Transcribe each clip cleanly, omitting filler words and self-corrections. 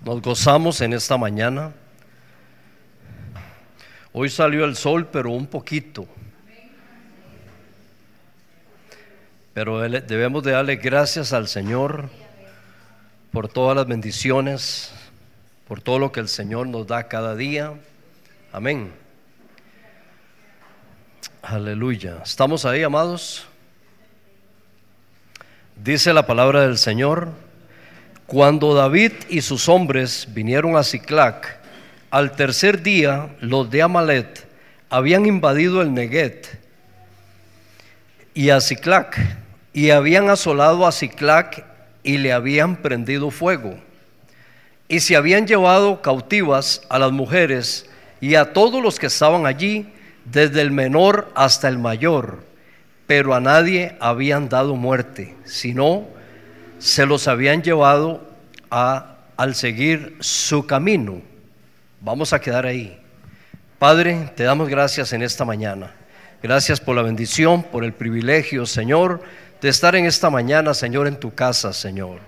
Nos gozamos en esta mañana. Hoy salió el sol, pero un poquito. Pero debemos de darle gracias al Señor por todas las bendiciones, por todo lo que el Señor nos da cada día. Amén. Aleluya. ¿Estamos ahí, amados? Dice la palabra del Señor: cuando David y sus hombres vinieron a Siclac, al tercer día los de Amalet habían invadido el Neguet y a Siclac, y habían asolado a Siclac y le habían prendido fuego, y se habían llevado cautivas a las mujeres y a todos los que estaban allí, desde el menor hasta el mayor, pero a nadie habían dado muerte, sino se los habían llevado al seguir su camino. Vamos a quedar ahí. Padre, te damos gracias en esta mañana. Gracias por la bendición, por el privilegio, Señor, de estar en esta mañana, Señor, en tu casa, Señor.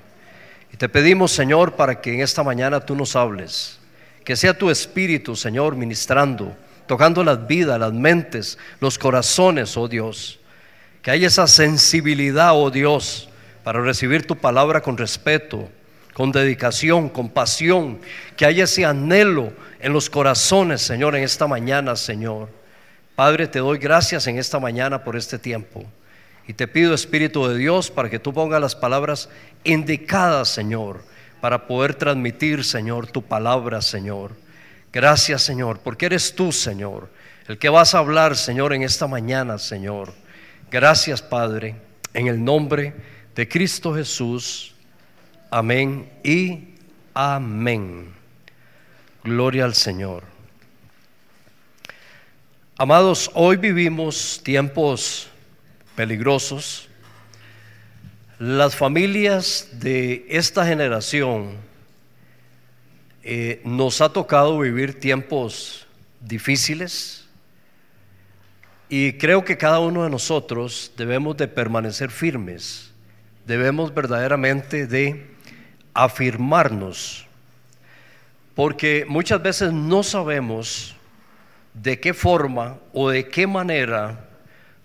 Y te pedimos, Señor, para que en esta mañana tú nos hables, que sea tu Espíritu, Señor, ministrando, tocando las vidas, las mentes, los corazones, oh Dios. Que haya esa sensibilidad, oh Dios, para recibir tu palabra con respeto, con dedicación, con pasión. Que haya ese anhelo en los corazones, Señor, en esta mañana, Señor. Padre, te doy gracias en esta mañana por este tiempo. Y te pido, Espíritu de Dios, para que tú pongas las palabras indicadas, Señor, para poder transmitir, Señor, tu palabra, Señor. Gracias, Señor, porque eres tú, Señor, el que vas a hablar, Señor, en esta mañana, Señor. Gracias, Padre, en el nombre de Cristo Jesús. Amén y amén. Gloria al Señor. Amados, hoy vivimos tiempos peligrosos. Las familias de esta generación nos ha tocado vivir tiempos difíciles, y creo que cada uno de nosotros debemos de permanecer firmes. Debemos verdaderamente de afirmarnos, porque muchas veces no sabemos de qué forma o de qué manera.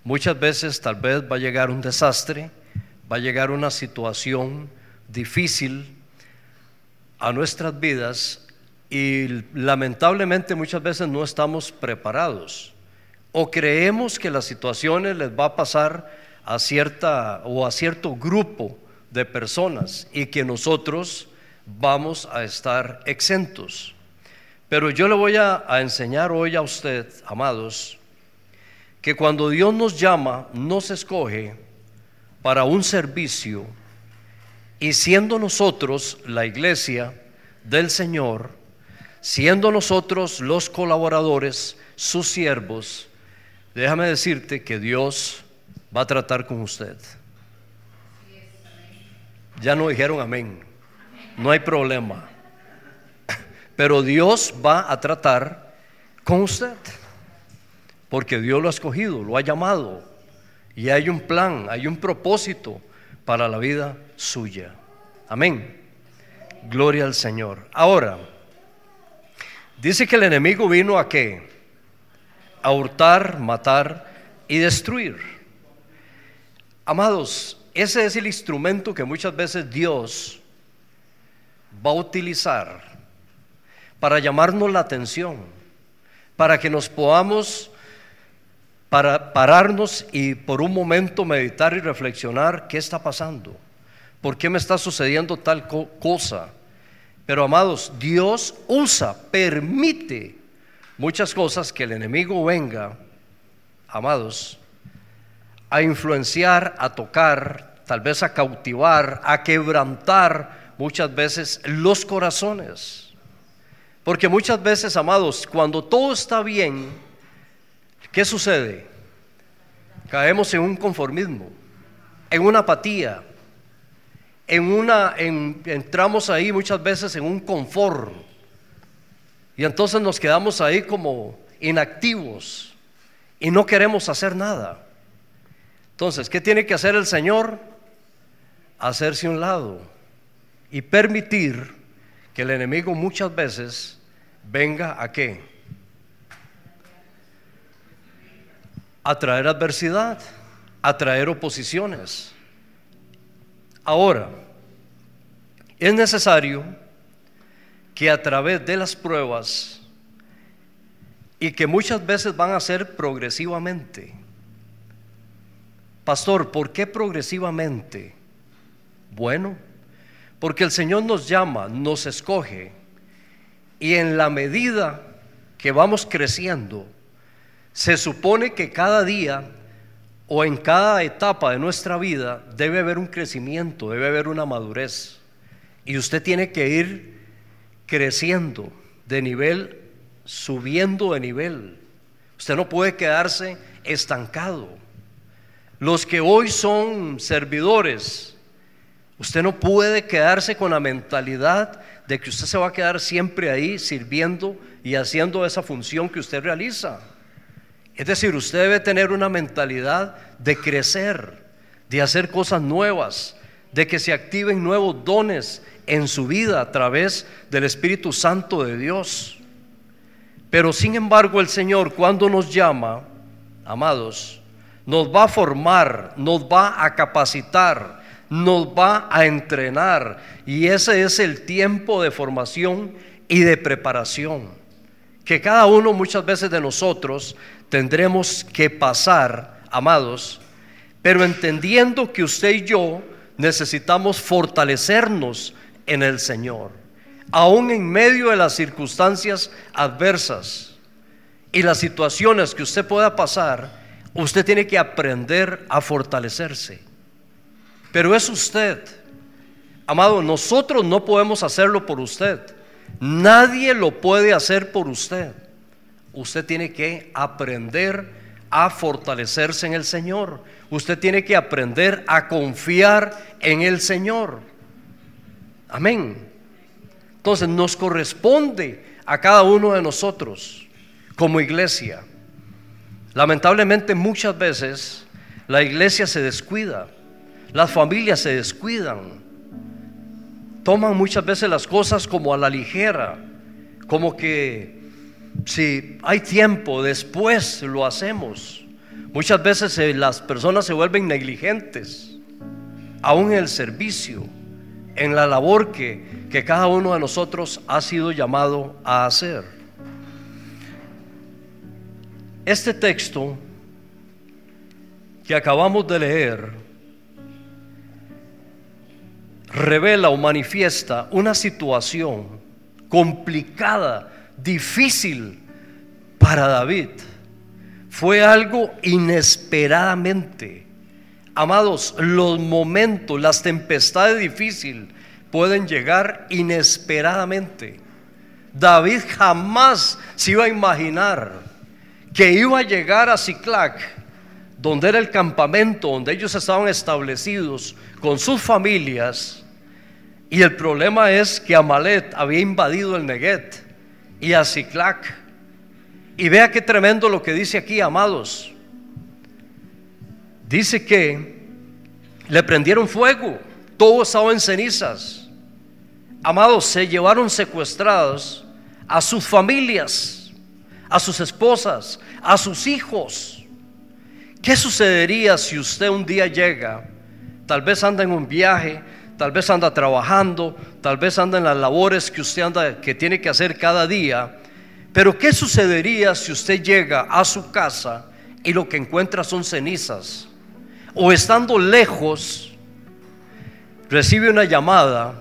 Muchas veces tal vez va a llegar un desastre, va a llegar una situación difícil a nuestras vidas, y lamentablemente muchas veces no estamos preparados, o creemos que las situaciones les va a pasar a cierto grupo de personas y que nosotros vamos a estar exentos. Pero yo le voy a enseñar hoy a usted, amados, que cuando Dios nos llama, nos escoge para un servicio, y siendo nosotros la iglesia del Señor, siendo nosotros los colaboradores, sus siervos, déjame decirte que Dios va a tratar con usted. Ya no dijeron amén. No hay problema. Pero Dios va a tratar con usted, porque Dios lo ha escogido, lo ha llamado, y hay un plan, hay un propósito para la vida suya. Amén. Gloria al Señor. Ahora, dice que el enemigo vino ¿a qué? A hurtar, matar y destruir. Amados, ese es el instrumento que muchas veces Dios va a utilizar para llamarnos la atención, para que nos podamos pararnos y por un momento meditar y reflexionar: ¿qué está pasando? ¿Por qué me está sucediendo tal cosa? Pero amados, Dios permite muchas cosas que el enemigo venga, amados, a influenciar, a tocar, tal vez a cautivar, a quebrantar muchas veces los corazones. Porque muchas veces, amados, cuando todo está bien, ¿qué sucede? Caemos en un conformismo, en una apatía, entramos ahí muchas veces en un confort, y entonces nos quedamos ahí como inactivos y no queremos hacer nada. Entonces, ¿qué tiene que hacer el Señor? Hacerse a un lado y permitir que el enemigo muchas veces venga ¿a qué? A traer adversidad, a traer oposiciones. Ahora, es necesario que a través de las pruebas, y que muchas veces van a ser progresivamente. Pastor, ¿por qué progresivamente? Bueno, porque el Señor nos llama, nos escoge, y en la medida que vamos creciendo, se supone que cada día o en cada etapa de nuestra vida debe haber un crecimiento, debe haber una madurez, y usted tiene que ir creciendo de nivel, subiendo de nivel. Usted no puede quedarse estancado. Los que hoy son servidores, usted no puede quedarse con la mentalidad de que usted se va a quedar siempre ahí sirviendo y haciendo esa función que usted realiza. Es decir, usted debe tener una mentalidad de crecer, de hacer cosas nuevas, de que se activen nuevos dones en su vida a través del Espíritu Santo de Dios. Pero sin embargo el Señor, cuando nos llama, amados, nos va a formar, nos va a capacitar, nos va a entrenar, y ese es el tiempo de formación y de preparación que cada uno muchas veces de nosotros tendremos que pasar, amados, pero entendiendo que usted y yo necesitamos fortalecernos en el Señor, aún en medio de las circunstancias adversas y las situaciones que usted pueda pasar. Usted tiene que aprender a fortalecerse. Pero es usted, amado, nosotros no podemos hacerlo por usted. Nadie lo puede hacer por usted. Usted tiene que aprender a fortalecerse en el Señor. Usted tiene que aprender a confiar en el Señor. Amén. Entonces nos corresponde a cada uno de nosotros como iglesia. Lamentablemente muchas veces la iglesia se descuida, las familias se descuidan, toman muchas veces las cosas como a la ligera, como que si hay tiempo después lo hacemos. Muchas veces las personas se vuelven negligentes, aún en el servicio, en la labor que cada uno de nosotros ha sido llamado a hacer. Este texto que acabamos de leer revela o manifiesta una situación complicada, difícil para David. Fue algo inesperadamente. Amados, los momentos, las tempestades difíciles pueden llegar inesperadamente. David jamás se iba a imaginar que iba a llegar a Siclac, donde era el campamento donde ellos estaban establecidos con sus familias, y el problema es que Amalek había invadido el Neguet y a Siclac. Y vea qué tremendo lo que dice aquí, amados. Dice que le prendieron fuego, todo estaba en cenizas. Amados, se llevaron secuestrados a sus familias, a sus esposas, a sus hijos. ¿Qué sucedería si usted un día llega, tal vez anda en un viaje, tal vez anda trabajando, tal vez anda en las labores que usted que tiene que hacer cada día, pero qué sucedería si usted llega a su casa y lo que encuentra son cenizas? O estando lejos recibe una llamada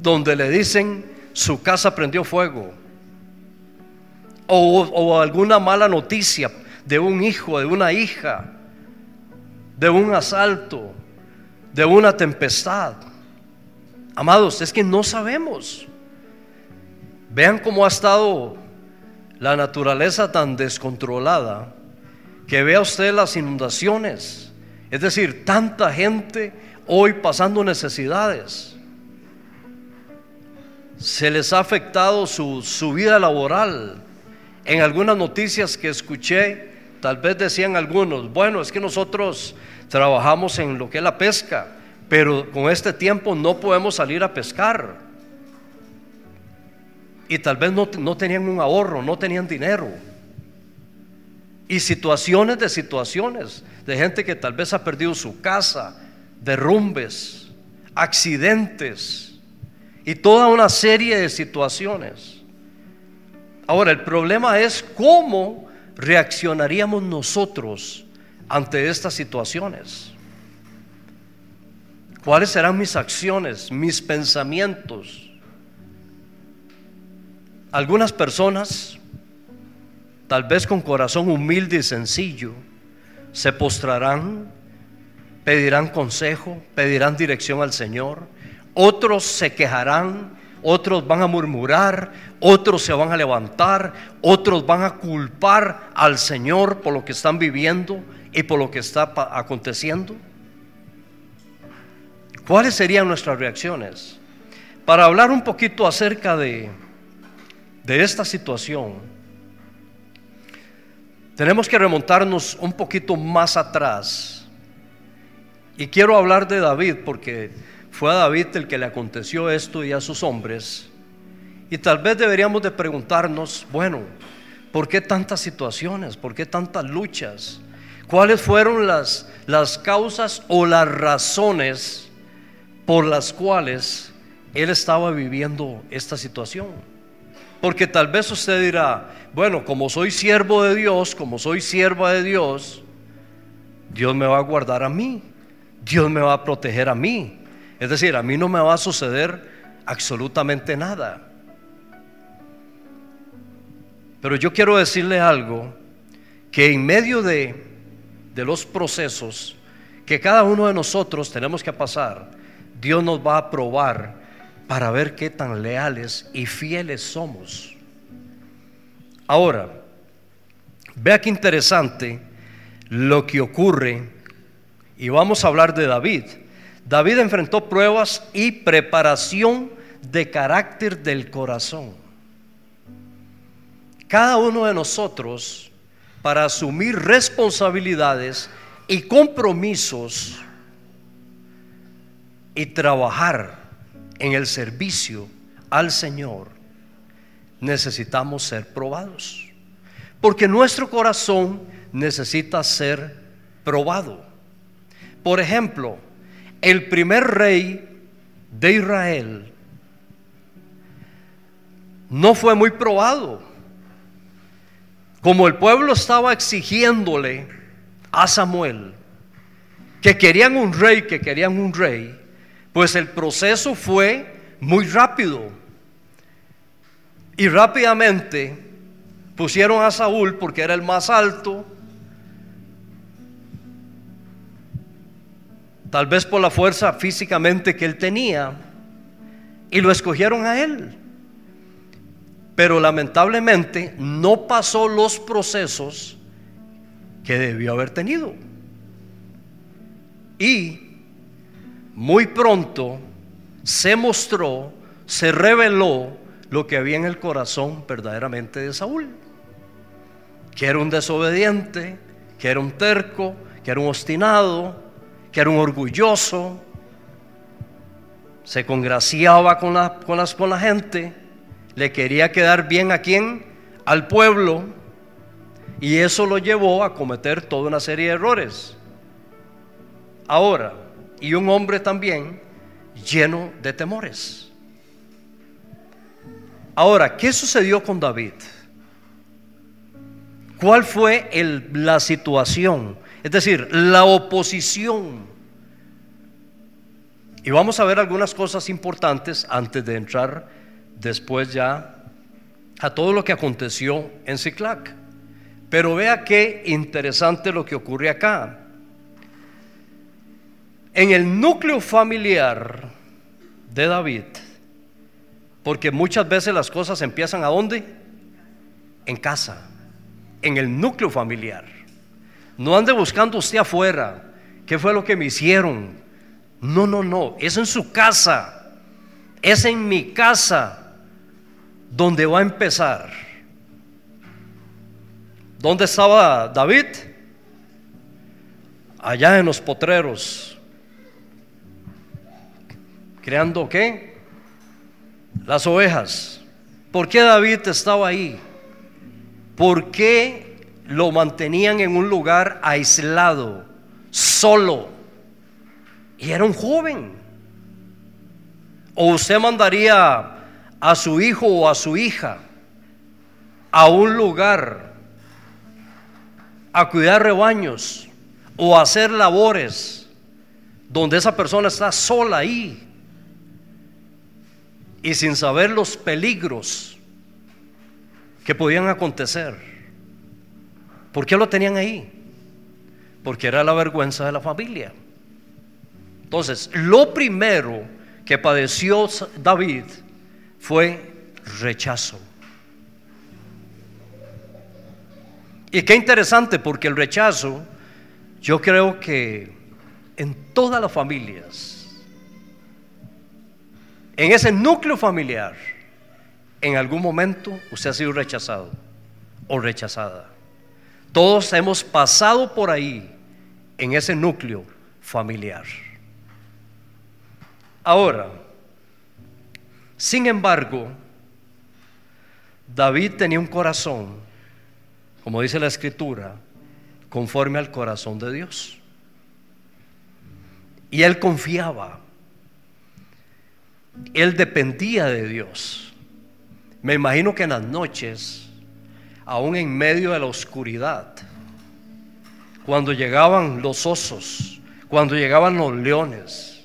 donde le dicen su casa prendió fuego, o alguna mala noticia de un hijo, de una hija, de un asalto, de una tempestad. Amados, es que no sabemos. Vean cómo ha estado la naturaleza tan descontrolada, que vea usted las inundaciones, es decir, tanta gente hoy pasando necesidades. Se les ha afectado su vida laboral. En algunas noticias que escuché, tal vez decían algunos, bueno, es que nosotros trabajamos en lo que es la pesca, pero con este tiempo no podemos salir a pescar. y tal vez no tenían un ahorro, no tenían dinero. Y situaciones de gente que tal vez ha perdido su casa, derrumbes, accidentes y toda una serie de situaciones. Ahora, el problema es cómo reaccionaríamos nosotros ante estas situaciones. ¿Cuáles serán mis acciones, mis pensamientos? Algunas personas, tal vez con corazón humilde y sencillo, se postrarán, pedirán consejo, pedirán dirección al Señor. Otros se quejarán, otros van a murmurar, otros se van a levantar, otros van a culpar al Señor por lo que están viviendo y por lo que está aconteciendo. ¿Cuáles serían nuestras reacciones? Para hablar un poquito acerca de esta situación, tenemos que remontarnos un poquito más atrás. Y quiero hablar de David porque fue a David el que le aconteció esto y a sus hombres. Y tal vez deberíamos de preguntarnos, bueno, ¿por qué tantas situaciones? ¿Por qué tantas luchas? ¿Cuáles fueron las causas o las razones por las cuales él estaba viviendo esta situación? Porque tal vez usted dirá, bueno, como soy siervo de Dios, como soy sierva de Dios, Dios me va a guardar a mí, Dios me va a proteger a mí. Es decir, a mí no me va a suceder absolutamente nada. Pero yo quiero decirle algo, que en medio de los procesos que cada uno de nosotros tenemos que pasar, Dios nos va a probar para ver qué tan leales y fieles somos. Ahora, vea qué interesante lo que ocurre, y vamos a hablar de David. David enfrentó pruebas y preparación de carácter del corazón. Cada uno de nosotros, para asumir responsabilidades y compromisos y trabajar en el servicio al Señor, necesitamos ser probados, porque nuestro corazón necesita ser probado. Por ejemplo, el primer rey de Israel no fue muy probado. Como el pueblo estaba exigiéndole a Samuel que querían un rey, pues el proceso fue muy rápido. Y rápidamente pusieron a Saúl porque era el más alto, tal vez por la fuerza físicamente que él tenía, y lo escogieron a él. Pero lamentablemente no pasó los procesos que debió haber tenido. Y muy pronto se mostró, se reveló lo que había en el corazón verdaderamente de Saúl, que era un desobediente, que era un terco, que era un obstinado, que era un orgulloso, se congraciaba con la gente, le quería quedar bien ¿a quién? Al pueblo, y eso lo llevó a cometer toda una serie de errores. Ahora, y un hombre también lleno de temores. Ahora, ¿qué sucedió con David? ¿Cuál fue la situación? Es decir, la oposición. Y vamos a ver algunas cosas importantes antes de entrar después ya a todo lo que aconteció en Siclac. Pero vea qué interesante lo que ocurre acá. En el núcleo familiar de David, porque muchas veces las cosas empiezan ¿a dónde? En casa, en el núcleo familiar. No ande buscando usted afuera, ¿qué fue lo que me hicieron? No, es en su casa, es en mi casa donde va a empezar. ¿Dónde estaba David? Allá en los potreros. ¿Creando qué? Las ovejas ¿Por qué David estaba ahí? ¿Por qué lo mantenían en un lugar aislado, solo? Y era un joven. ¿O usted mandaría a su hijo o a su hija a un lugar a cuidar rebaños o a hacer labores donde esa persona está sola ahí y sin saber los peligros que podían acontecer? ¿Por qué lo tenían ahí? Porque era la vergüenza de la familia. Entonces, lo primero que padeció David fue rechazo. Y qué interesante, porque el rechazo, yo creo que en todas las familias, en ese núcleo familiar, en algún momento usted ha sido rechazado o rechazada. Todos hemos pasado por ahí, en ese núcleo familiar. Ahora, sin embargo, David tenía un corazón, como dice la Escritura, conforme al corazón de Dios. Y él confiaba, él dependía de Dios. Me imagino que en las noches, aún en medio de la oscuridad, cuando llegaban los osos, cuando llegaban los leones,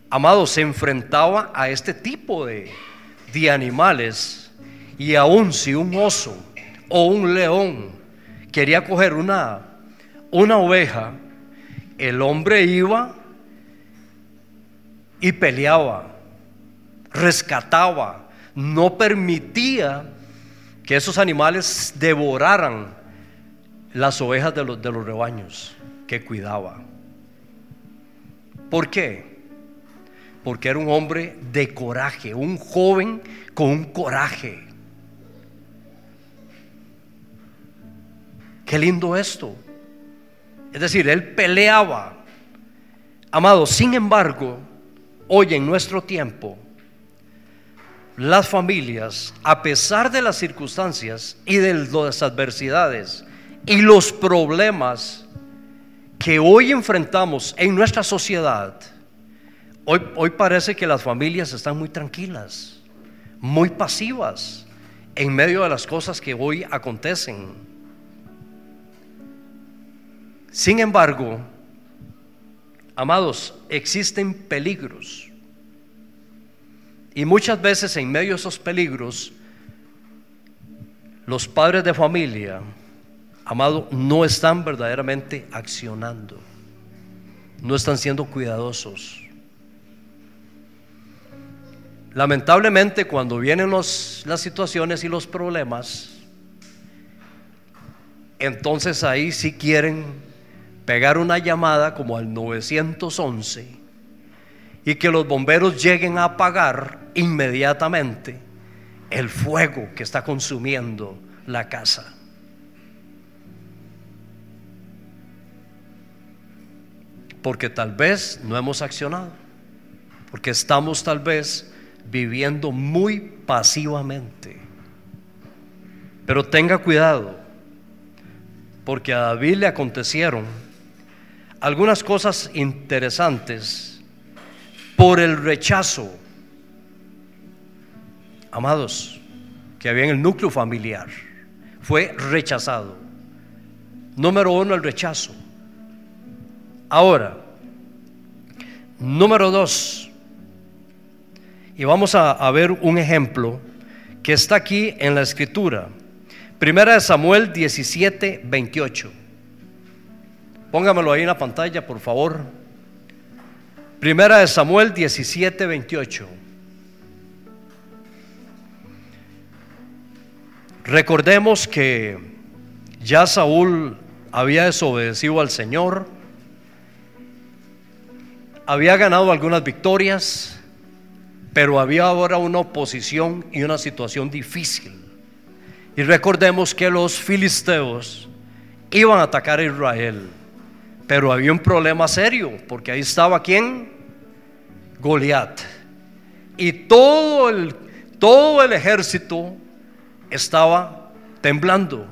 amados, se enfrentaba a este tipo de animales. Y aún si un oso o un león quería coger una oveja, el hombre iba y peleaba, rescataba, no permitía que esos animales devoraran las ovejas de los rebaños que cuidaba. ¿Por qué? Porque era un hombre de coraje, un joven con un coraje. Qué lindo esto. Es decir, él peleaba. Amado, sin embargo, hoy en nuestro tiempo, las familias, a pesar de las circunstancias y de las adversidades y los problemas que hoy enfrentamos en nuestra sociedad, hoy parece que las familias están muy tranquilas, muy pasivas en medio de las cosas que hoy acontecen. Sin embargo, amados, existen peligros. Y muchas veces en medio de esos peligros, los padres de familia, amado, no están verdaderamente accionando, no están siendo cuidadosos. Lamentablemente, cuando vienen las situaciones y los problemas, entonces ahí sí quieren pegar una llamada como al 911 y que los bomberos lleguen a apagar inmediatamente el fuego que está consumiendo la casa. Porque tal vez no hemos accionado, porque estamos tal vez viviendo muy pasivamente. Pero tenga cuidado, porque a David le acontecieron algunas cosas interesantes por el rechazo, amados, que había en el núcleo familiar. Fue rechazado. Número uno, el rechazo. Ahora, número dos, y vamos a ver un ejemplo que está aquí en la Escritura. Primera de Samuel 17:28. Póngamelo ahí en la pantalla, por favor. Primera de Samuel 17:28. Recordemos que ya Saúl había desobedecido al Señor, había ganado algunas victorias, pero había ahora una oposición y una situación difícil. Y recordemos que los filisteos iban a atacar a Israel, pero había un problema serio, porque ahí estaba ¿quién? Goliat. Y todo todo el ejército estaba temblando.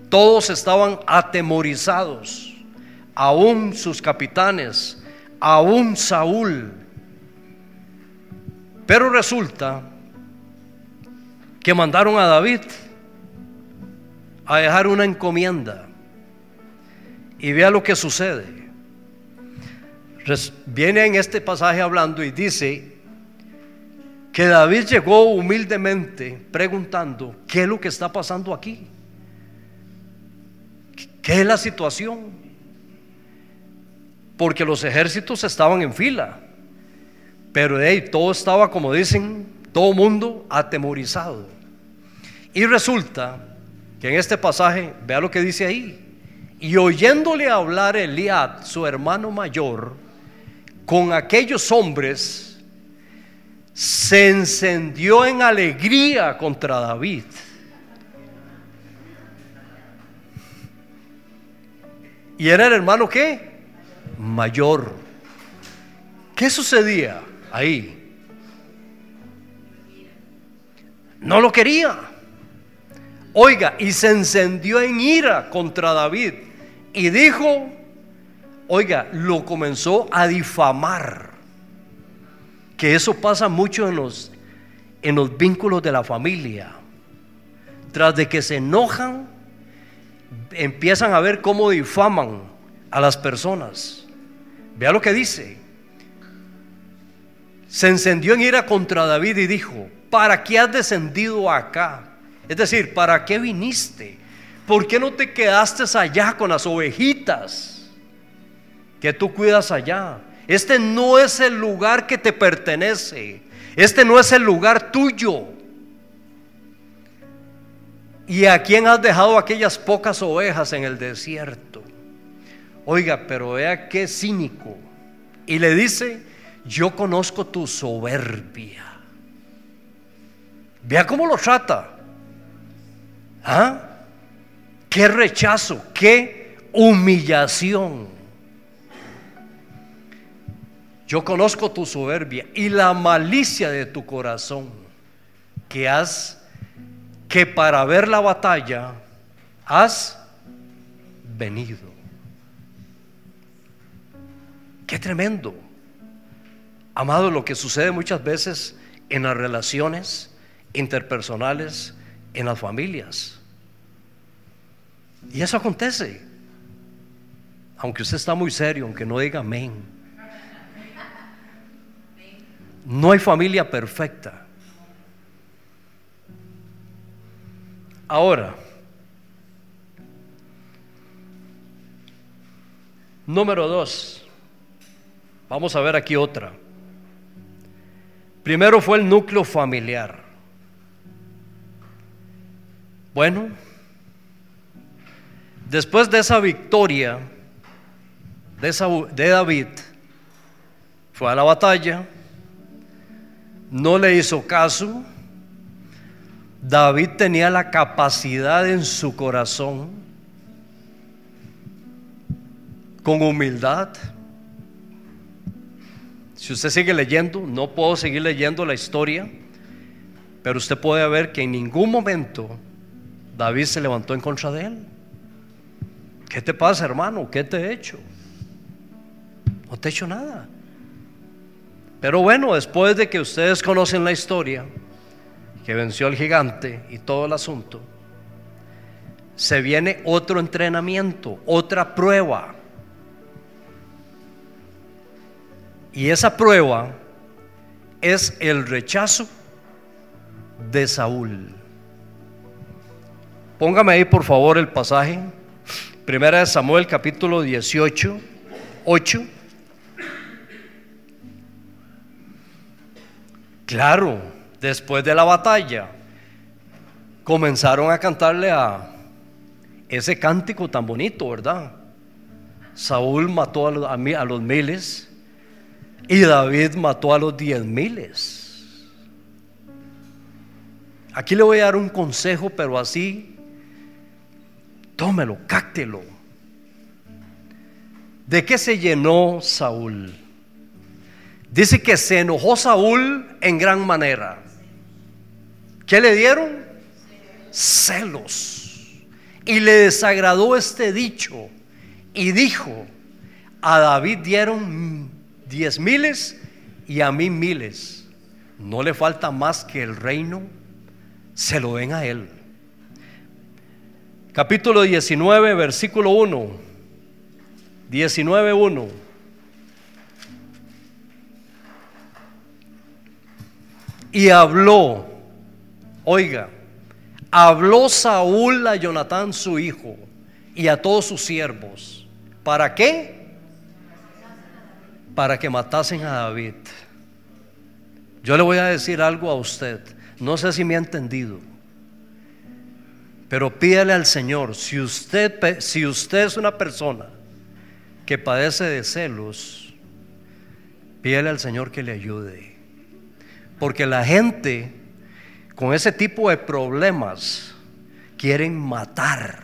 Todos estaban atemorizados, aún sus capitanes, aún Saúl. Pero resulta que mandaron a David a dejar una encomienda. Y vea lo que sucede. Viene en este pasaje hablando y dice que David llegó humildemente preguntando: ¿qué es lo que está pasando aquí? ¿Qué es la situación? Porque los ejércitos estaban en fila, pero de ahí todo estaba, como dicen, todo mundo atemorizado. Y resulta que en este pasaje, vea lo que dice ahí: y oyéndole hablar Eliab, su hermano mayor, con aquellos hombres, se encendió en alegría contra David. Y era el hermano ¿qué? Mayor. ¿Qué sucedía ahí? No lo quería. Oiga, y se encendió en ira contra David y dijo, oiga, lo comenzó a difamar. Que eso pasa mucho en los vínculos de la familia. Tras de que se enojan, empiezan a ver cómo difaman a las personas. Vea lo que dice: se encendió en ira contra David y dijo: ¿para qué has descendido acá? Es decir, ¿para qué viniste? ¿Por qué no te quedaste allá con las ovejitas que tú cuidas allá? Este no es el lugar que te pertenece. Este no es el lugar tuyo. ¿Y a quién has dejado aquellas pocas ovejas en el desierto? Oiga, pero vea qué cínico. Y le dice: yo conozco tu soberbia. Vea cómo lo trata. ¿Ah? Qué rechazo, qué humillación. Yo conozco tu soberbia y la malicia de tu corazón, que para ver la batalla has venido. Qué tremendo, amado, lo que sucede muchas veces en las relaciones interpersonales, en las familias. Y eso acontece, aunque usted está muy serio, aunque no diga amén. No hay familia perfecta. Ahora, número 2, vamos a ver aquí otra. Primero fue el núcleo familiar. Bueno, después de esa victoria de David, fue a la batalla, no le hizo caso. David tenía la capacidad en su corazón, con humildad. Si usted sigue leyendo, no puedo seguir leyendo la historia, pero usted puede ver que en ningún momento David se levantó en contra de él. ¿Qué te pasa, hermano? ¿Qué te he hecho? No te he hecho nada. Pero bueno, después de que ustedes conocen la historia, que venció al gigante y todo el asunto, se viene otro entrenamiento, otra prueba. Y esa prueba es el rechazo de Saúl. Póngame ahí por favor el pasaje, Primera de Samuel capítulo 18, 8. Claro, después de la batalla comenzaron a cantarle a ese cántico tan bonito, ¿verdad? Saúl mató a los miles y David mató a los 10,000. Aquí le voy a dar un consejo, pero así, tómelo, cáctelo. ¿De qué se llenó Saúl? Dice que se enojó Saúl en gran manera. ¿Qué le dieron? Celos. Y le desagradó este dicho y dijo: a David dieron 10,000 y a mí 1,000. No le falta más que el reino se lo den a él. Capítulo 19, versículo 1. 19:1. Y habló, oiga, habló Saúl a Jonatán su hijo y a todos sus siervos. ¿Para qué? Para que matasen a David. Yo le voy a decir algo a usted, no sé si me ha entendido, pero pídale al Señor, si usted es una persona que padece de celos, pídale al Señor que le ayude. Porque la gente con ese tipo de problemas quieren matar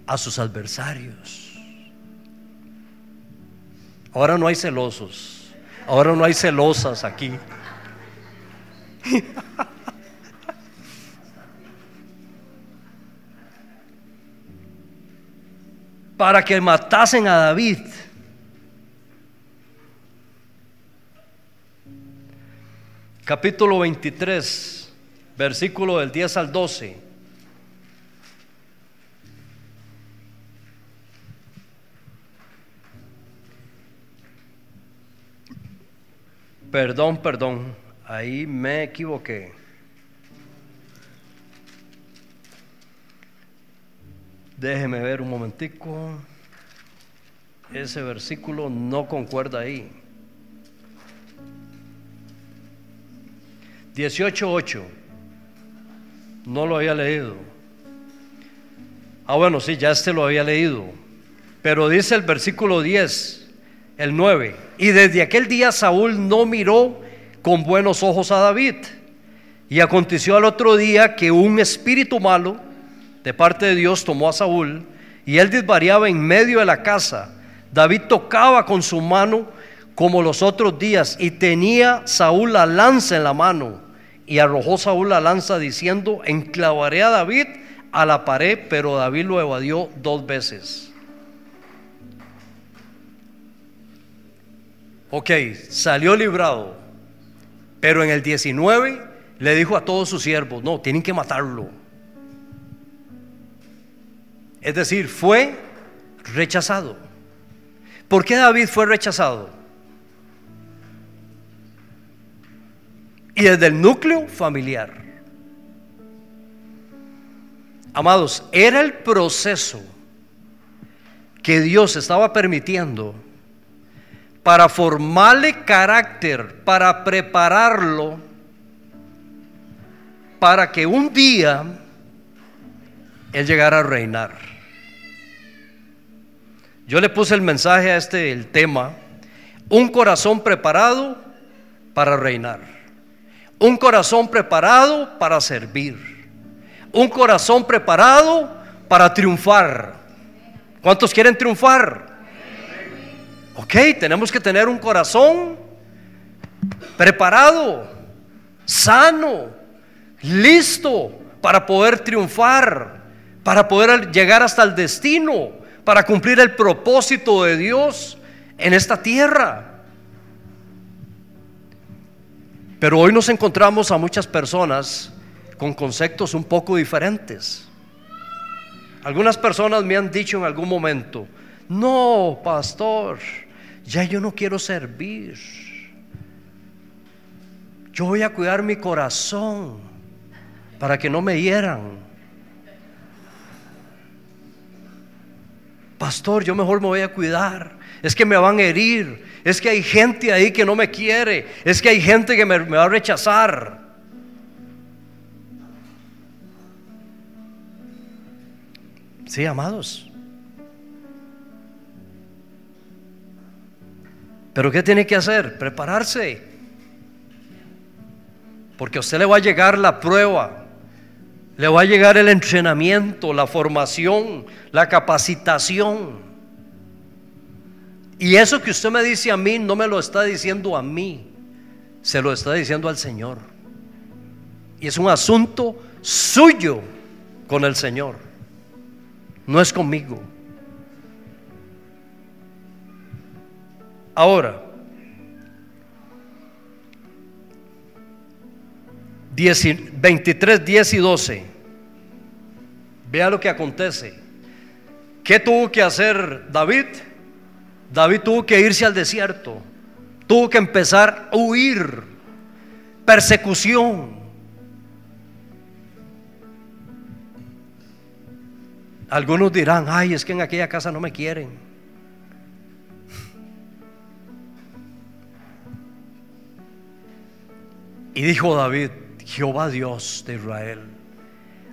a sus adversarios. Ahora no hay celosos, ahora no hay celosas aquí. Para que matasen a David. Capítulo 23, versículo del 10 al 12. Perdón, ahí me equivoqué. Déjeme ver un momentico. Ese versículo no concuerda ahí. 18:8. No lo había leído. Bueno, sí, ya lo había leído. Pero dice el versículo 10, el 9: y desde aquel día Saúl no miró con buenos ojos a David. Y aconteció al otro día que un espíritu malo de parte de Dios tomó a Saúl, y él desvariaba en medio de la casa. David tocaba con su mano como los otros días, y tenía Saúl la lanza en la mano, y arrojó Saúl la lanza diciendo: enclavaré a David a la pared, pero David lo evadió 2 veces. Ok, salió librado, pero en el 19 le dijo a todos sus siervos: no, tienen que matarlo. Es decir, fue rechazado. ¿Por qué David fue rechazado? Y desde el núcleo familiar. Amados, era el proceso que Dios estaba permitiendo para formarle carácter, para prepararlo, para que un día él llegara a reinar. Yo le puse el mensaje a el tema: un corazón preparado para reinar, un corazón preparado para servir, un corazón preparado para triunfar. ¿Cuántos quieren triunfar? Ok, tenemos que tener un corazón preparado, sano, listo para poder triunfar, para poder llegar hasta el destino, para cumplir el propósito de Dios en esta tierra. Pero hoy nos encontramos a muchas personas con conceptos un poco diferentes. Algunas personas me han dicho en algún momento: no, pastor, ya yo no quiero servir, yo voy a cuidar mi corazón para que no me hieran. Pastor, yo mejor me voy a cuidar, es que me van a herir, es que hay gente ahí que no me quiere, es que hay gente que me va a rechazar. Sí, amados. Pero ¿qué tiene que hacer? Prepararse. Porque a usted le va a llegar la prueba, le va a llegar el entrenamiento, la formación, la capacitación. Y eso que usted me dice a mí, no me lo está diciendo a mí, se lo está diciendo al Señor. Y es un asunto suyo con el Señor, no es conmigo. Ahora, 23, 10 y 12. Vea lo que acontece. ¿Qué tuvo que hacer David? David tuvo que irse al desierto. Tuvo que empezar a huir. Persecución. Algunos dirán: ay, es que en aquella casa no me quieren. Y dijo David: Jehová Dios de Israel.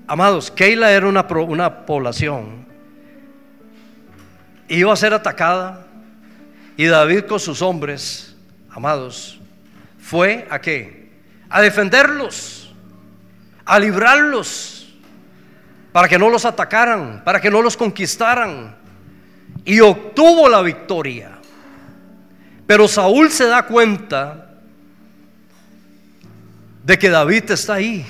Amados, Keila era una población, iba a ser atacada, y David con sus hombres, amados, fue ¿a qué? A defenderlos, a librarlos, para que no los atacaran, para que no los conquistaran, y obtuvo la victoria. Pero Saúl se da cuenta de que David está ahí,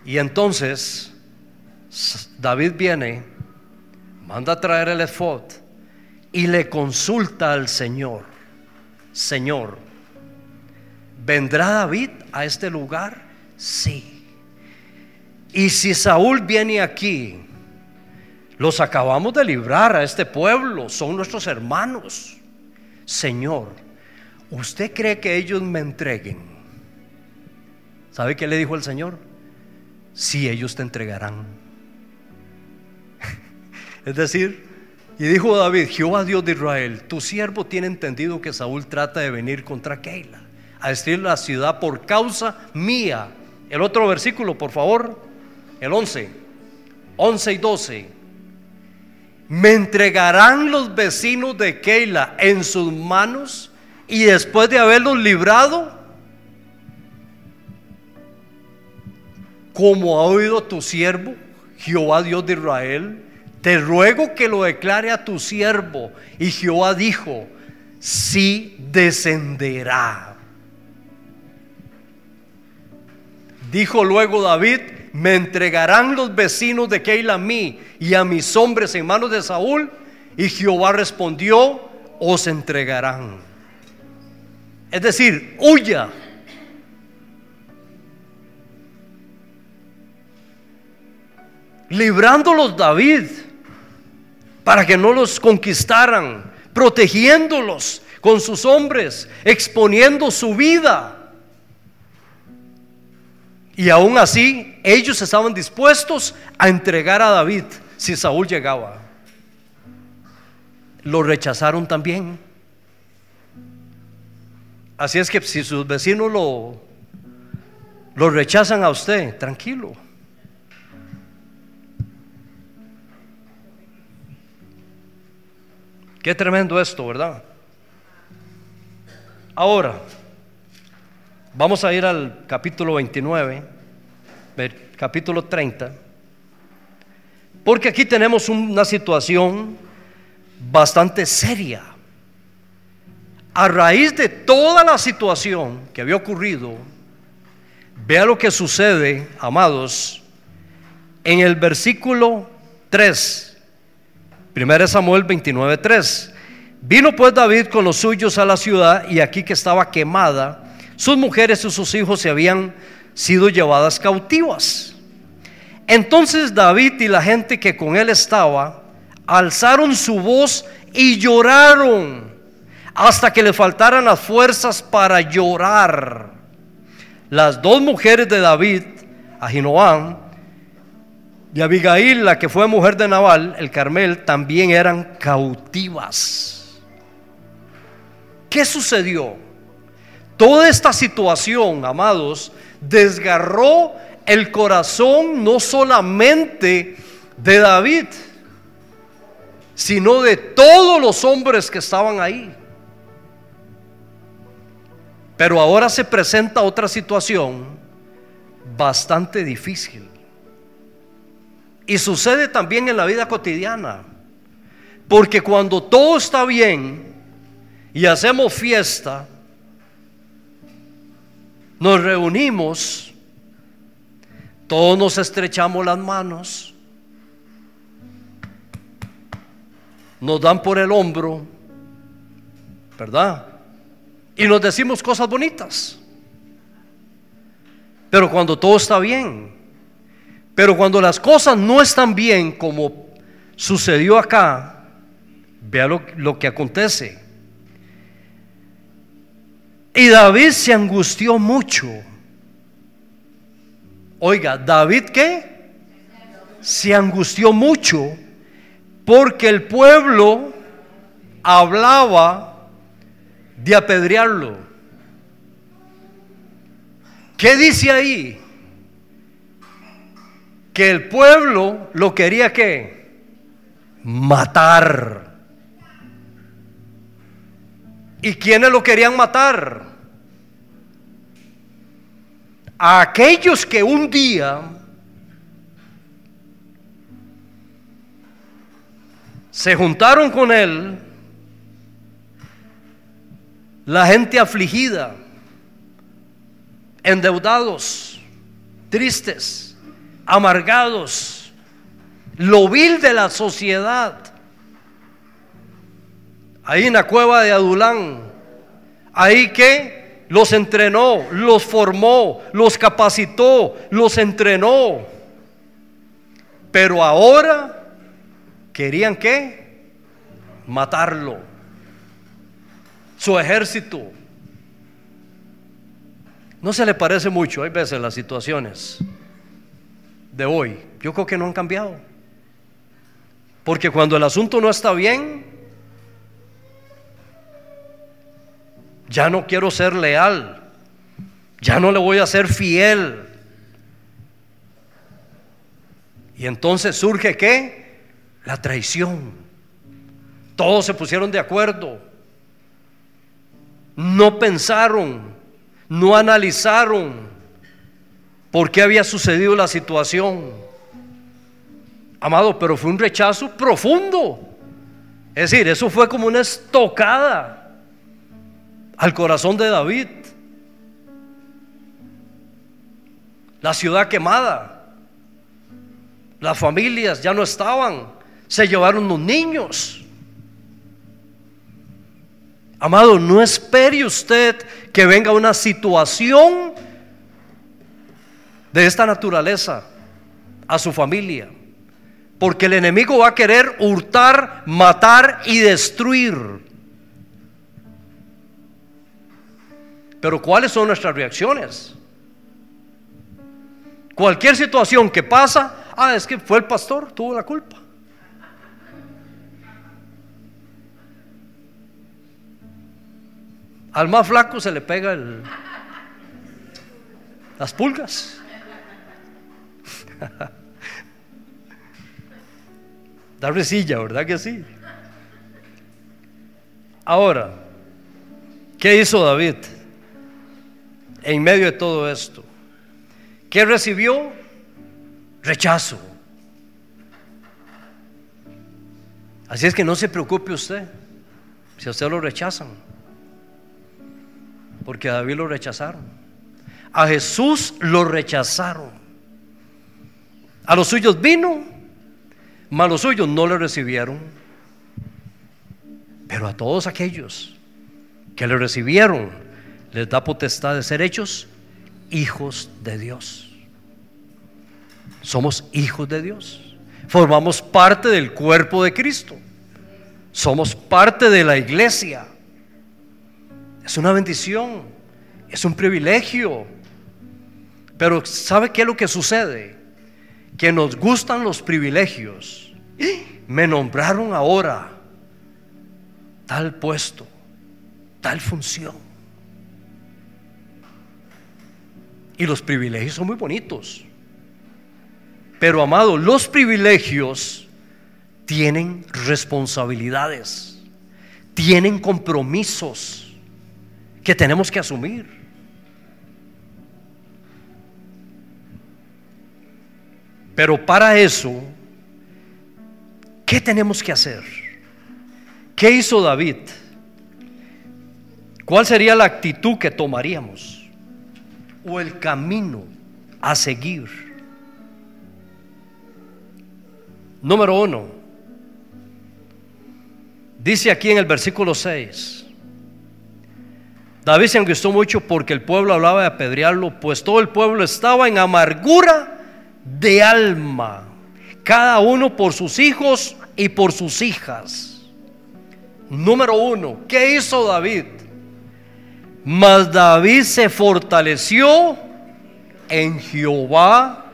y entonces David viene, manda a traer el efod y le consulta al Señor: Señor, ¿vendrá David a este lugar? Sí. Y si Saúl viene aquí, los acabamos de librar a este pueblo, son nuestros hermanos. Señor, ¿usted cree que ellos me entreguen? ¿Sabe qué le dijo el Señor? Si ellos te entregarán. Es decir, y dijo David: Jehová Dios de Israel, tu siervo tiene entendido que Saúl trata de venir contra Keila, a destruir la ciudad por causa mía. El otro versículo, por favor, el 11 y 12. ¿Me entregarán los vecinos de Keila en sus manos? Y después de haberlos librado, como ha oído tu siervo, Jehová Dios de Israel, te ruego que lo declare a tu siervo. Y Jehová dijo: sí descenderá. Dijo luego David: me entregarán los vecinos de Keila a mí y a mis hombres en manos de Saúl. Y Jehová respondió: os entregarán. Es decir, huya. Librándolos David para que no los conquistaran, protegiéndolos con sus hombres, exponiendo su vida. Y aún así ellos estaban dispuestos a entregar a David si Saúl llegaba. Lo rechazaron también. Así es que si sus vecinos lo rechazan a usted, tranquilo. Qué tremendo esto, ¿verdad? Ahora, vamos a ir al capítulo 29, capítulo 30, porque aquí tenemos una situación bastante seria. A raíz de toda la situación que había ocurrido, vea lo que sucede, amados, en el versículo 3. 1 Samuel 29:3. Vino pues David con los suyos a la ciudad, y aquí que estaba quemada, sus mujeres y sus hijos se habían sido llevadas cautivas. Entonces David y la gente que con él estaba alzaron su voz y lloraron hasta que le faltaran las fuerzas para llorar. Las dos mujeres de David, Ahinoam y Abigail, la que fue mujer de Nabal, el Carmel, también eran cautivas. ¿Qué sucedió? Toda esta situación, amados, desgarró el corazón no solamente de David, sino de todos los hombres que estaban ahí. Pero ahora se presenta otra situación bastante difícil. Y sucede también en la vida cotidiana, porque cuando todo está bien y hacemos fiesta, nos reunimos, todos nos estrechamos las manos, nos dan por el hombro, ¿verdad? Y nos decimos cosas bonitas. Pero cuando todo está bien, pero cuando las cosas no están bien, como sucedió acá, vea lo que acontece. Y David se angustió mucho. Oiga, ¿David qué? Se angustió mucho porque el pueblo hablaba de apedrearlo. ¿Qué dice ahí? Que el pueblo lo quería ¿qué? Matar. ¿Y quiénes lo querían matar? A aquellos que un día se juntaron con él, la gente afligida, endeudados, tristes, amargados, lo vil de la sociedad. Ahí en la cueva de Adulán, ahí que los entrenó, los formó, los capacitó, los entrenó. Pero ahora querían ¿qué? Matarlo. Su ejército. ¿No se le parece mucho? Hay veces las situaciones de hoy, yo creo que no han cambiado. Porque cuando el asunto no está bien, ya no quiero ser leal, ya no le voy a ser fiel. Y entonces surge ¿qué? La traición. Todos se pusieron de acuerdo, no pensaron, no analizaron por qué había sucedido la situación. Amado, pero fue un rechazo profundo. Es decir, eso fue como una estocada al corazón de David. La ciudad quemada, las familias ya no estaban, se llevaron los niños. Amado, no espere usted que venga una situación de esta naturaleza a su familia, porque el enemigo va a querer hurtar, matar y destruir. Pero ¿cuáles son nuestras reacciones? Cualquier situación que pasa, es que fue el pastor, tuvo la culpa. Al más flaco se le pega las pulgas. Da risilla, ¿verdad que sí? Ahora, ¿qué hizo David en medio de todo esto? ¿Qué recibió? Rechazo. Así es que no se preocupe usted si a usted lo rechazan, porque a David lo rechazaron, a Jesús lo rechazaron. A los suyos vino, mas los suyos no le recibieron. Pero a todos aquellos que le recibieron, les da potestad de ser hechos hijos de Dios. Somos hijos de Dios, formamos parte del cuerpo de Cristo, somos parte de la iglesia. Es una bendición, es un privilegio. Pero ¿sabe qué es lo que sucede? Que nos gustan los privilegios. Me nombraron ahora tal puesto, tal función. Y los privilegios son muy bonitos, pero amado, los privilegios tienen responsabilidades, tienen compromisos que tenemos que asumir. Pero para eso, ¿qué tenemos que hacer? ¿Qué hizo David? ¿Cuál sería la actitud que tomaríamos? o el camino a seguir. Número 1, dice aquí en el versículo 6: David se angustió mucho porque el pueblo hablaba de apedrearlo, pues todo el pueblo estaba en amargura de alma, cada uno por sus hijos y por sus hijas. Número 1, ¿qué hizo David? Mas David se fortaleció en Jehová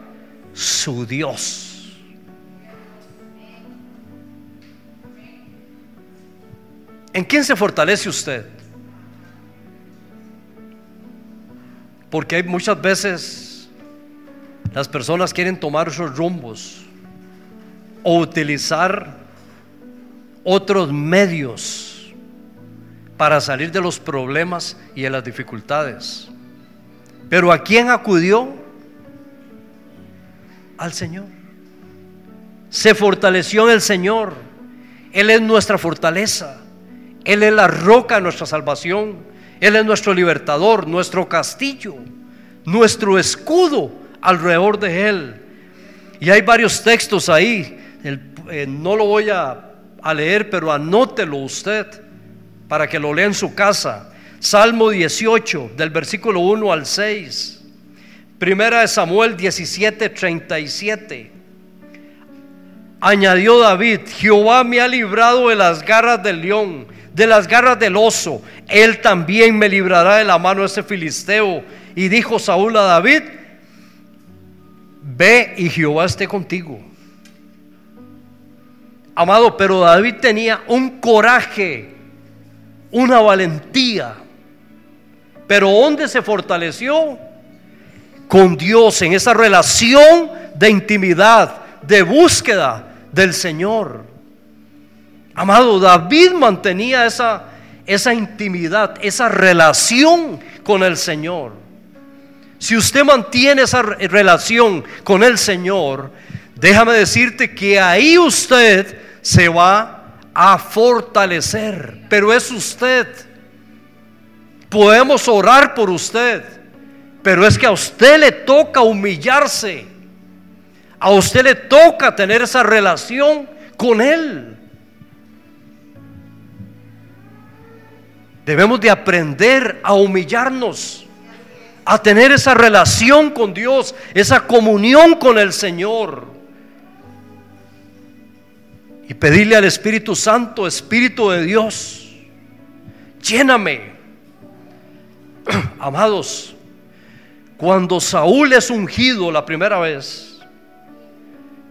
su Dios. ¿En quién se fortalece usted? Porque hay muchas veces las personas quieren tomar esos rumbos o utilizar otros medios para salir de los problemas y de las dificultades. Pero ¿a quién acudió? Al Señor. Se fortaleció en el Señor. Él es nuestra fortaleza. Él es la roca de nuestra salvación. Él es nuestro libertador, nuestro castillo, nuestro escudo alrededor de Él. Y hay varios textos ahí. No lo voy a leer, pero anótelo usted para que lo lea en su casa. Salmo 18, del versículo 1 al 6. Primera de Samuel 17, 37. Añadió David: Jehová me ha librado de las garras del león, de las garras del oso. Él también me librará de la mano de ese filisteo. Y dijo Saúl a David: ve y Jehová esté contigo. Amado, pero David tenía un coraje, una valentía. Pero ¿dónde se fortaleció? Con Dios, en esa relación de intimidad, de búsqueda del Señor. Amado, David mantenía esa intimidad, esa relación con el Señor. Si usted mantiene esa relación con el Señor, déjame decirte que ahí usted se va a fortalecer. Pero es usted. Podemos orar por usted, pero es que a usted le toca humillarse. A usted le toca tener esa relación con Él. Debemos de aprender a humillarnos, a tener esa relación con Dios, esa comunión con el Señor, y pedirle al Espíritu Santo: Espíritu de Dios, lléname. Amados, cuando Saúl es ungido la primera vez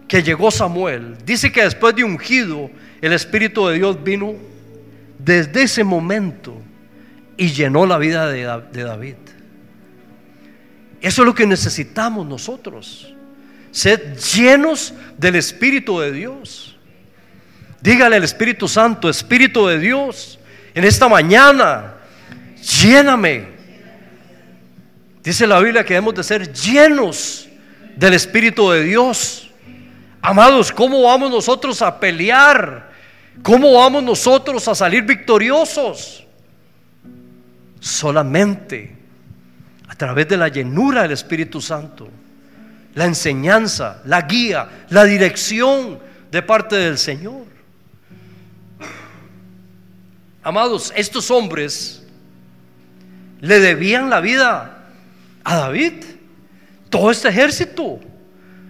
que llegó Samuel, dice que después de ungido, el Espíritu de Dios vino desde ese momento y llenó la vida de David. Eso es lo que necesitamos nosotros, ser llenos del Espíritu de Dios. Dígale al Espíritu Santo: Espíritu de Dios, en esta mañana, lléname. Dice la Biblia que debemos de ser llenos del Espíritu de Dios. Amados, ¿cómo vamos nosotros a pelear? ¿Cómo vamos nosotros a salir victoriosos? Solamente a través de la llenura del Espíritu Santo, la enseñanza, la guía, la dirección de parte del Señor. Amados, estos hombres le debían la vida a David. Todo este ejército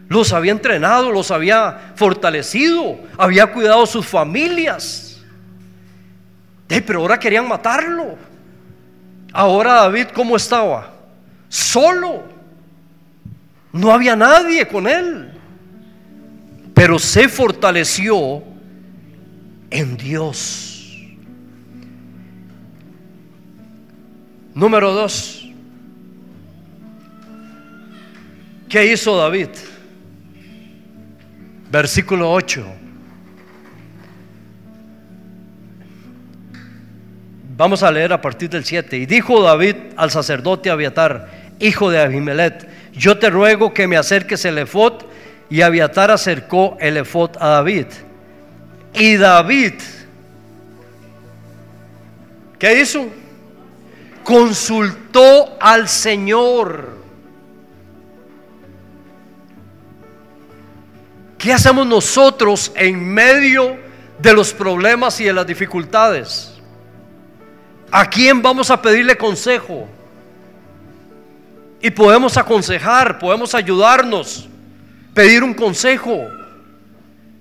los había entrenado, los había fortalecido, había cuidado sus familias. Pero ahora querían matarlo. Ahora David, ¿cómo estaba? Solo. No había nadie con él. Pero se fortaleció en Dios. Número 2. ¿Qué hizo David? Versículo 8. Vamos a leer a partir del 7. Y dijo David al sacerdote Abiatar, hijo de Ahimelech: yo te ruego que me acerques el efod. Y Abiatar acercó el efod a David. Y David, ¿qué hizo? consultó al Señor. ¿Qué hacemos nosotros en medio de los problemas y de las dificultades? ¿A quién vamos a pedirle consejo? Y podemos aconsejar, podemos ayudarnos, pedir un consejo.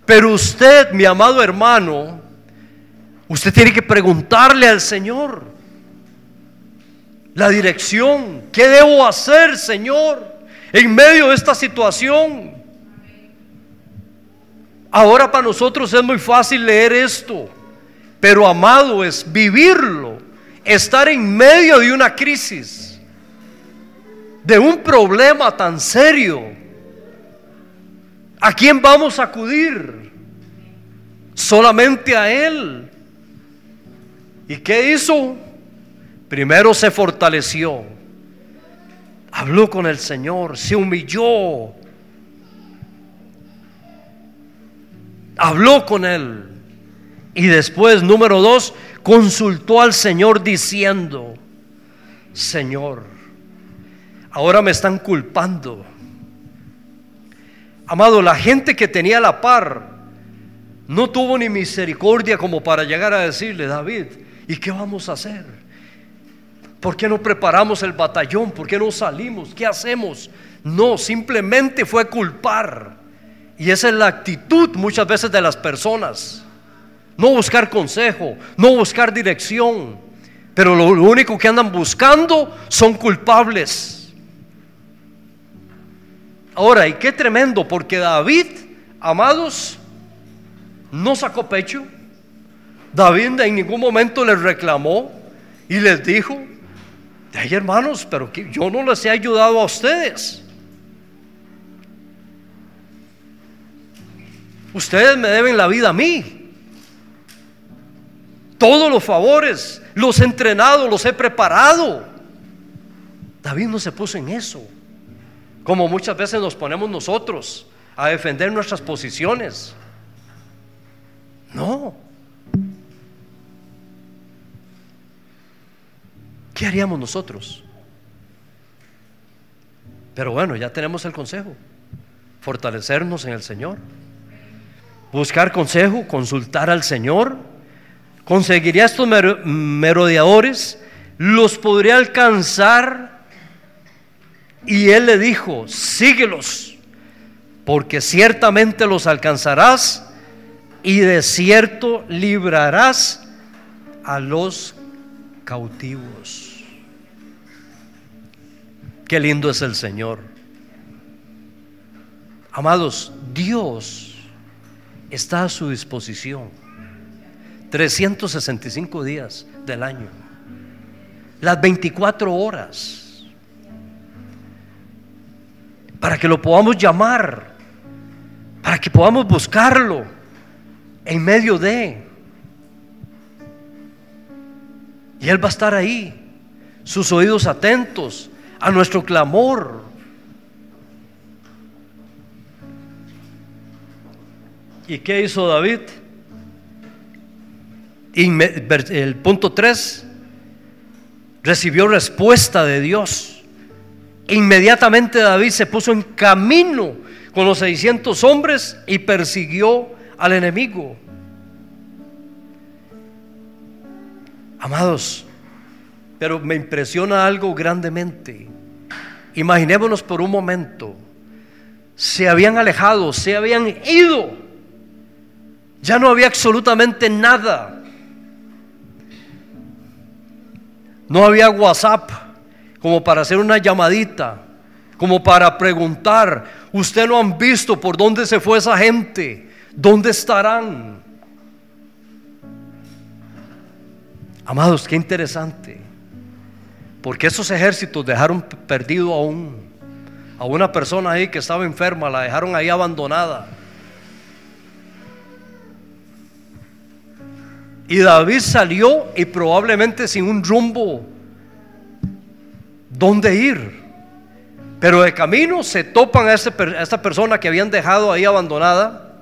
Pero usted, mi amado hermano, usted tiene que preguntarle al Señor la dirección. ¿Qué debo hacer, Señor, en medio de esta situación? Ahora para nosotros es muy fácil leer esto, pero amado, es vivirlo, estar en medio de una crisis, de un problema tan serio. ¿A quién vamos a acudir? Solamente a Él. ¿Y qué hizo? Primero se fortaleció, habló con el Señor, se humilló, habló con Él. Y después, número 2, consultó al Señor diciendo: Señor, ahora me están culpando. Amado, la gente que tenía la par no tuvo ni misericordia como para llegar a decirle: David, ¿y qué vamos a hacer? ¿Por qué no preparamos el batallón? ¿Por qué no salimos? ¿Qué hacemos? No, simplemente fue culpar. Y esa es la actitud muchas veces de las personas. No buscar consejo, no buscar dirección, pero lo único que andan buscando son culpables. Ahora, y qué tremendo, porque David, amados, no sacó pecho. David en ningún momento les reclamó y les dijo: ay, hermanos, pero que yo no les he ayudado a ustedes. Ustedes me deben la vida a mí. Todos los favores los he entrenado, los he preparado. David no se puso en eso, como muchas veces nos ponemos nosotros a defender nuestras posiciones. No. ¿Qué haríamos nosotros? Pero bueno, ya tenemos el consejo. Fortalecernos en el Señor, buscar consejo, consultar al Señor. Conseguiría estos merodeadores, los podría alcanzar. Y él le dijo: síguelos, porque ciertamente los alcanzarás, y de cierto librarás a los cautivos. Qué lindo es el Señor. Amados, Dios está a su disposición 365 días del año, las 24 horas, para que lo podamos llamar, para que podamos buscarlo en medio de. Y Él va a estar ahí, sus oídos atentos a nuestro clamor. ¿Y qué hizo David? El punto 3, recibió respuesta de Dios. Inmediatamente David se puso en camino con los 600 hombres y persiguió al enemigo. Amados, pero me impresiona algo grandemente. Imaginémonos por un momento, se habían alejado, se habían ido, ya no había absolutamente nada. No había WhatsApp como para hacer una llamadita, como para preguntar: ¿usted no han visto por dónde se fue esa gente? ¿Dónde estarán? Amados, qué interesante, porque esos ejércitos dejaron perdido a una persona ahí que estaba enferma, la dejaron ahí abandonada. Y David salió y probablemente sin un rumbo dónde ir, pero de camino se topan a esta persona que habían dejado ahí abandonada,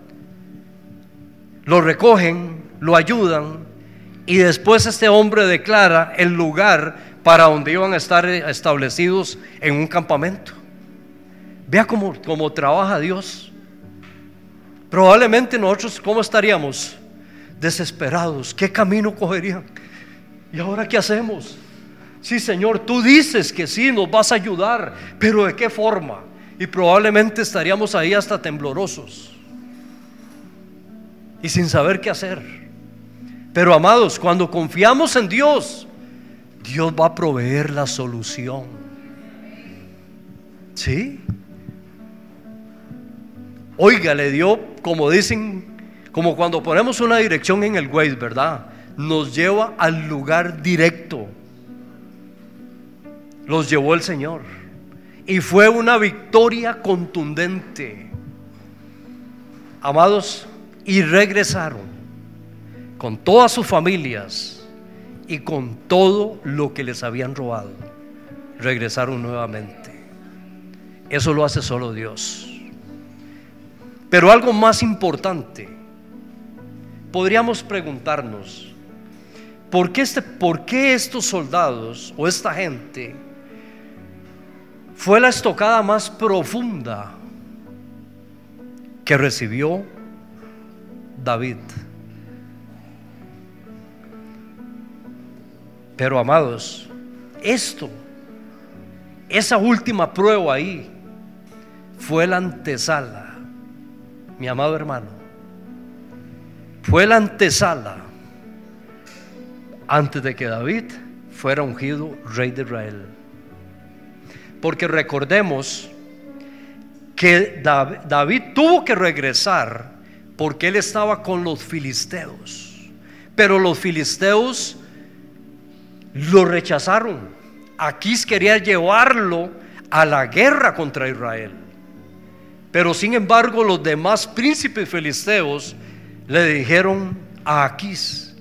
lo recogen, lo ayudan, y después este hombre declara el lugar para donde iban a estar establecidos en un campamento. Vea cómo trabaja Dios. Probablemente nosotros, ¿cómo estaríamos? Desesperados. ¿Qué camino cogerían? ¿Y ahora qué hacemos? Sí, Señor, tú dices que sí, nos vas a ayudar, pero ¿de qué forma? Y probablemente estaríamos ahí hasta temblorosos y sin saber qué hacer. Pero amados, cuando confiamos en Dios, Dios va a proveer la solución. ¿Sí? Oiga, le dio, como dicen, como cuando ponemos una dirección en el Waze, ¿verdad? Nos lleva al lugar directo. Los llevó el Señor y fue una victoria contundente, amados, y regresaron con todas sus familias y con todo lo que les habían robado. Regresaron nuevamente. Eso lo hace solo Dios. Pero algo más importante, podríamos preguntarnos, ¿por qué estos soldados o esta gente fue la estocada más profunda que recibió David? Pero amados, esa última prueba ahí fue la antesala, mi amado hermano, fue la antesala antes de que David fuera ungido rey de Israel. Porque recordemos que David tuvo que regresar porque él estaba con los filisteos, pero los filisteos lo rechazaron. Aquís quería llevarlo a la guerra contra Israel, pero sin embargo los demás príncipes filisteos le dijeron a Aquís: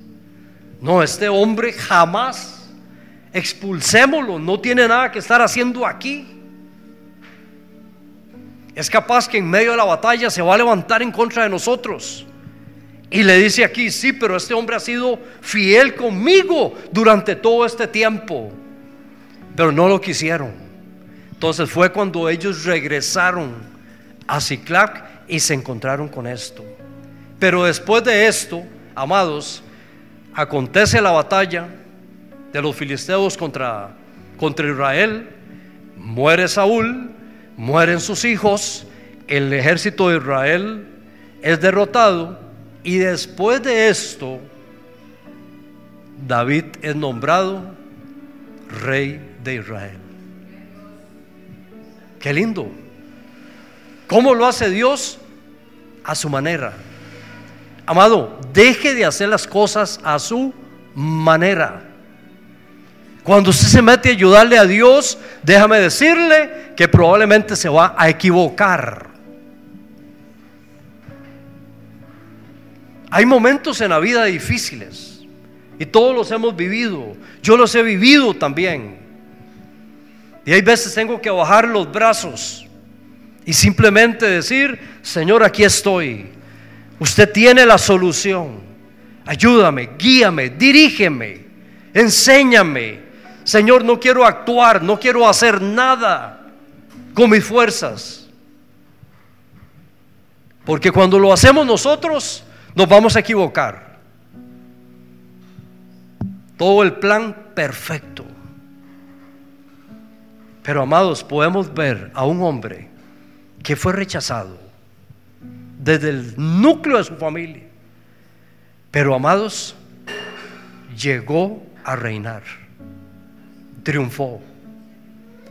no, este hombre jamás, expulsémoslo, no tiene nada que estar haciendo aquí. Es capaz que en medio de la batalla se va a levantar en contra de nosotros. Y le dice aquí: sí, pero este hombre ha sido fiel conmigo durante todo este tiempo. Pero no lo quisieron. Entonces fue cuando ellos regresaron a Siclac y se encontraron con esto. Pero después de esto, amados, acontece la batalla de los filisteos contra Israel. Muere Saúl, mueren sus hijos, el ejército de Israel es derrotado, y después de esto David es nombrado rey de Israel. Qué lindo. ¿Cómo lo hace Dios? A su manera. Amado, deje de hacer las cosas a su manera. Cuando usted se mete a ayudarle a Dios, déjame decirle que probablemente se va a equivocar. Hay momentos en la vida difíciles y todos los hemos vivido. Yo los he vivido también. Y hay veces tengo que bajar los brazos y simplemente decir: Señor, aquí estoy. Usted tiene la solución. Ayúdame, guíame, dirígeme, enséñame. Señor, no quiero actuar, no quiero hacer nada con mis fuerzas, porque cuando lo hacemos nosotros nos vamos a equivocar. Todo el plan perfecto. Pero amados, podemos ver a un hombre que fue rechazado desde el núcleo de su familia, pero amados, llegó a reinar, triunfó,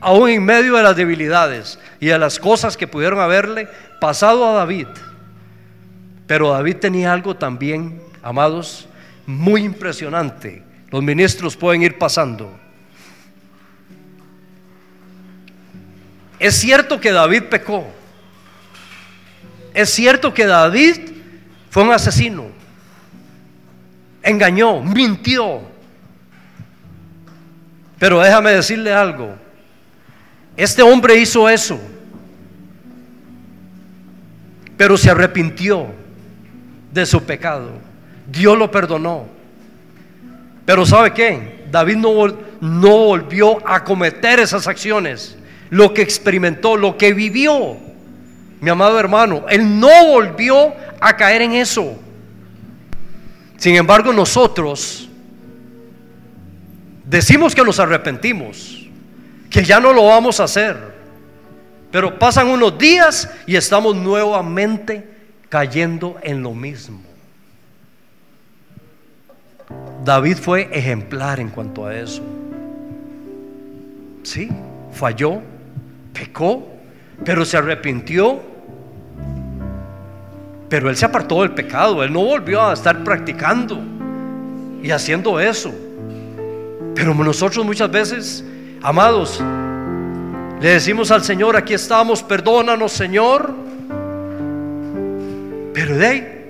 aún en medio de las debilidades y de las cosas que pudieron haberle pasado a David. Pero David tenía algo también, amados, muy impresionante. Los ministros pueden ir pasando. Es cierto que David pecó. Es cierto que David fue un asesino, engañó, mintió. Pero déjame decirle algo: este hombre hizo eso, pero se arrepintió de su pecado. Dios lo perdonó. Pero ¿sabe qué? David no volvió a cometer esas acciones. Lo que experimentó, lo que vivió, mi amado hermano, él no volvió a caer en eso. Sin embargo, nosotros decimos que nos arrepentimos, que ya no lo vamos a hacer, pero pasan unos días y estamos nuevamente cayendo en lo mismo. David fue ejemplar en cuanto a eso. Sí, falló, pecó, pero se arrepintió. Pero él se apartó del pecado, él no volvió a estar practicando y haciendo eso. Pero nosotros muchas veces, amados, le decimos al Señor: aquí estamos, perdónanos, Señor. Pero de ahí,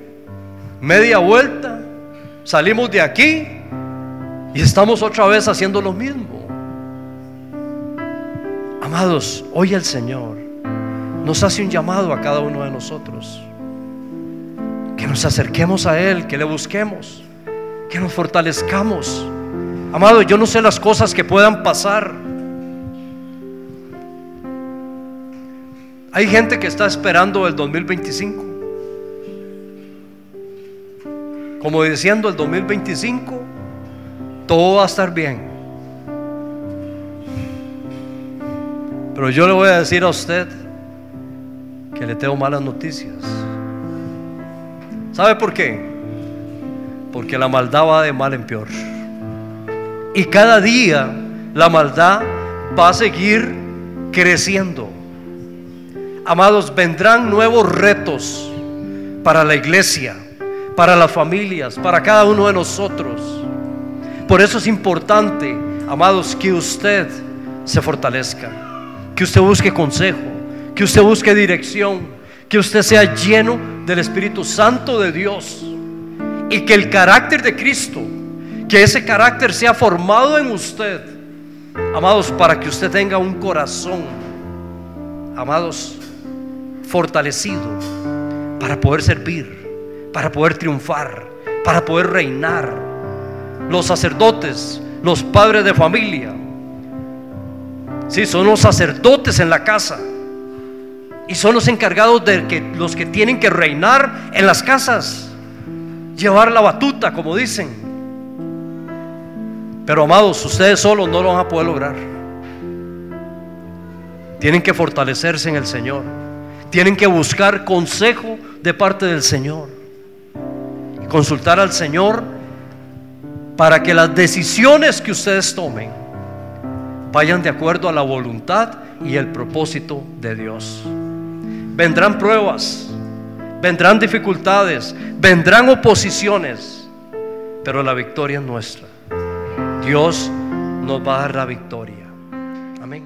media vuelta, salimos de aquí y estamos otra vez haciendo lo mismo. Amados, hoy el Señor nos hace un llamado a cada uno de nosotros, que nos acerquemos a Él, que le busquemos, que nos fortalezcamos. Amado, yo no sé las cosas que puedan pasar. Hay gente que está esperando el 2025, como diciendo: el 2025 todo va a estar bien. Pero yo le voy a decir a usted que le tengo malas noticias. ¿Sabe por qué? Porque la maldad va de mal en peor, y cada día la maldad va a seguir creciendo. Amados, vendrán nuevos retos para la iglesia, para las familias, para cada uno de nosotros. Por eso es importante, amados, que usted se fortalezca, que usted busque consejo, que usted busque dirección, que usted sea lleno del Espíritu Santo de Dios, y que el carácter de Cristo, que ese carácter sea formado en usted, amados, para que usted tenga un corazón, amados, fortalecido para poder servir, para poder triunfar, para poder reinar. Los sacerdotes, los padres de familia, sí, son los sacerdotes en la casa, y son los encargados de los que tienen que reinar en las casas, llevar la batuta, como dicen. Pero amados, ustedes solos no lo van a poder lograr. Tienen que fortalecerse en el Señor, tienen que buscar consejo de parte del Señor y consultar al Señor para que las decisiones que ustedes tomen vayan de acuerdo a la voluntad y el propósito de Dios. Vendrán pruebas, vendrán dificultades, vendrán oposiciones, pero la victoria es nuestra. Dios nos va a dar la victoria. Amén.